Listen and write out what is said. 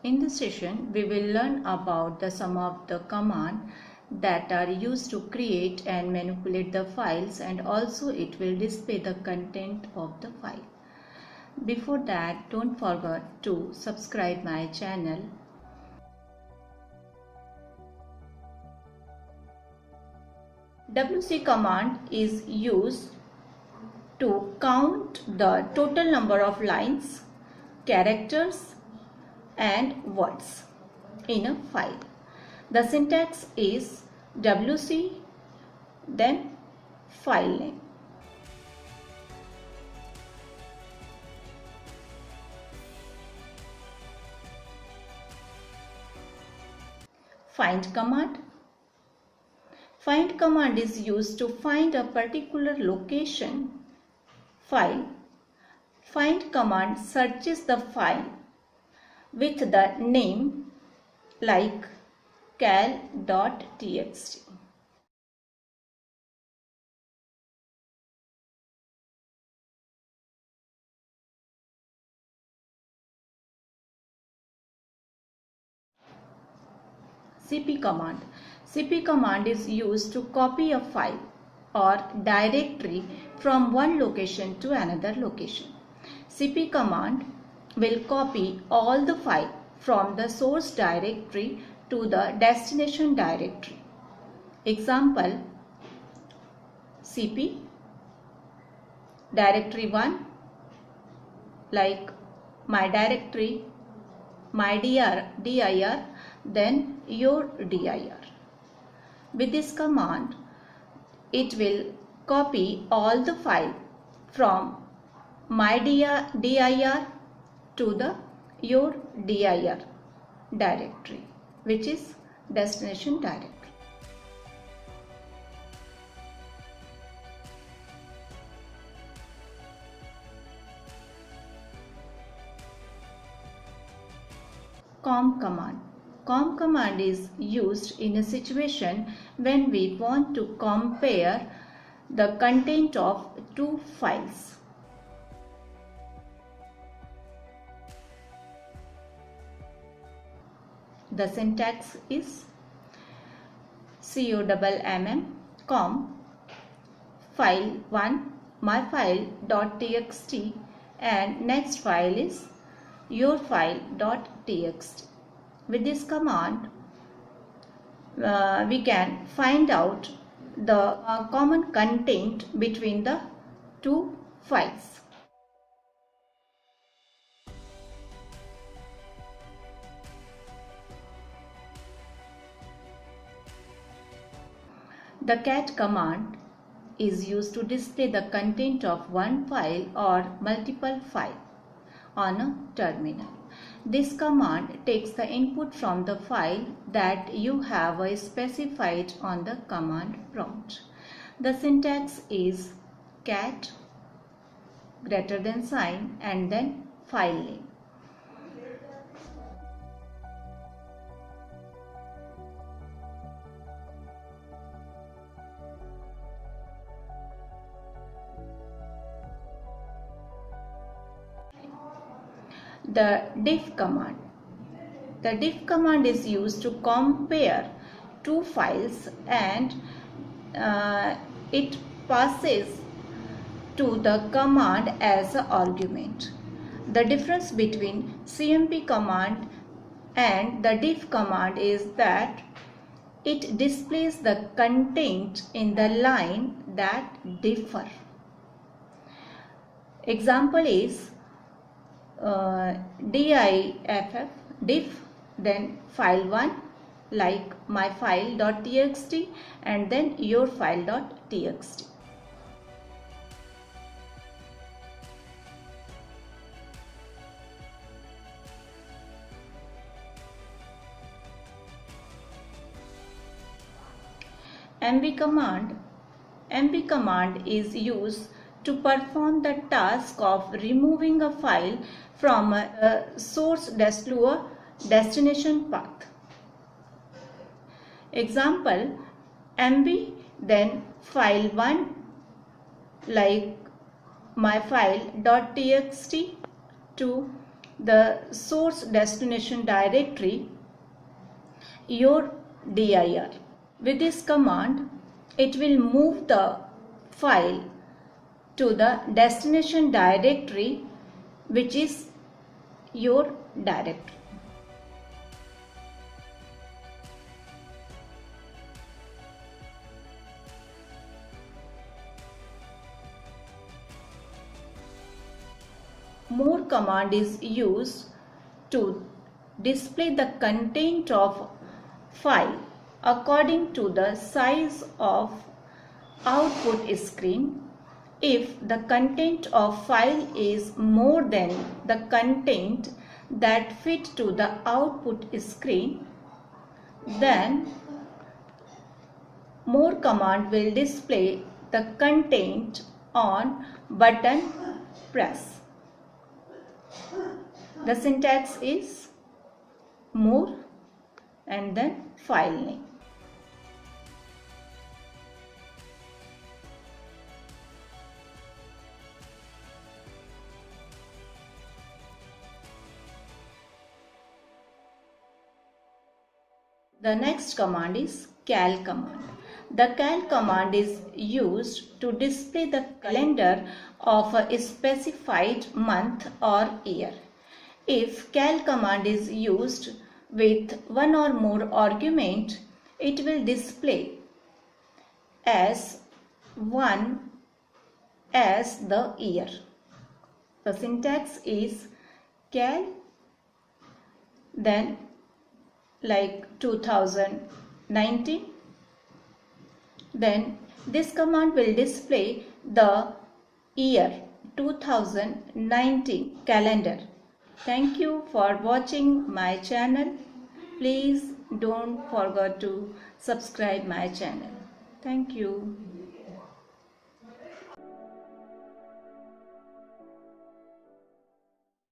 In this session, we will learn about some of the commands that are used to create and manipulate the files, and also it will display the content of the file. Before that, don't forget to subscribe my channel. WC command is used to count the total number of lines, characters and words in a file. The syntax is WC, then file name. Find command. Find command is used to find a particular location, file. Find command searches the file with the name like cal.txt. CP command. CP command is used to copy a file or directory from one location to another location. CP command will copy all the file from the source directory to the destination directory. Example, CP directory 1 like my directory, my dir, then your dir. With this command, it will copy all the file from my dir to the your dir directory, which is destination directory. Com command. Com command is used in a situation when we want to compare the content of two files. The syntax is com file 1 myfile.txt and next file is yourfile.txt. With this command, we can find out the common content between the two files. The cat command is used to display the content of one file or multiple files on a terminal. This command takes the input from the file that you have specified on the command prompt. The syntax is cat > and then file name. The diff command. The diff command is used to compare two files and it passes to the command as an argument. The difference between CMP command and the diff command is that it displays the content in the line that differ. Example is diff then file 1 like myfile.txt and then yourfile.txt. MV command. MV command is used to perform the task of removing a file from a source to a destination path. Example, MV then file 1 like myfile.txt to the source destination directory, your dir. With this command, it will move the file to the destination directory, which is your directory. More command is used to display the content of file according to the size of output screen. If the content of file is more than the content that fit to the output screen, then more command will display the content on button press. The syntax is more and then file name. The next command is cal command. The cal command is used to display the calendar of a specified month or year. If cal command is used with one or more argument, it will display as one as the year. The syntax is cal, then like 2019. Then this command will display the year 2019 calendar. Thank you for watching my channel. Please don't forget to subscribe my channel. Thank you.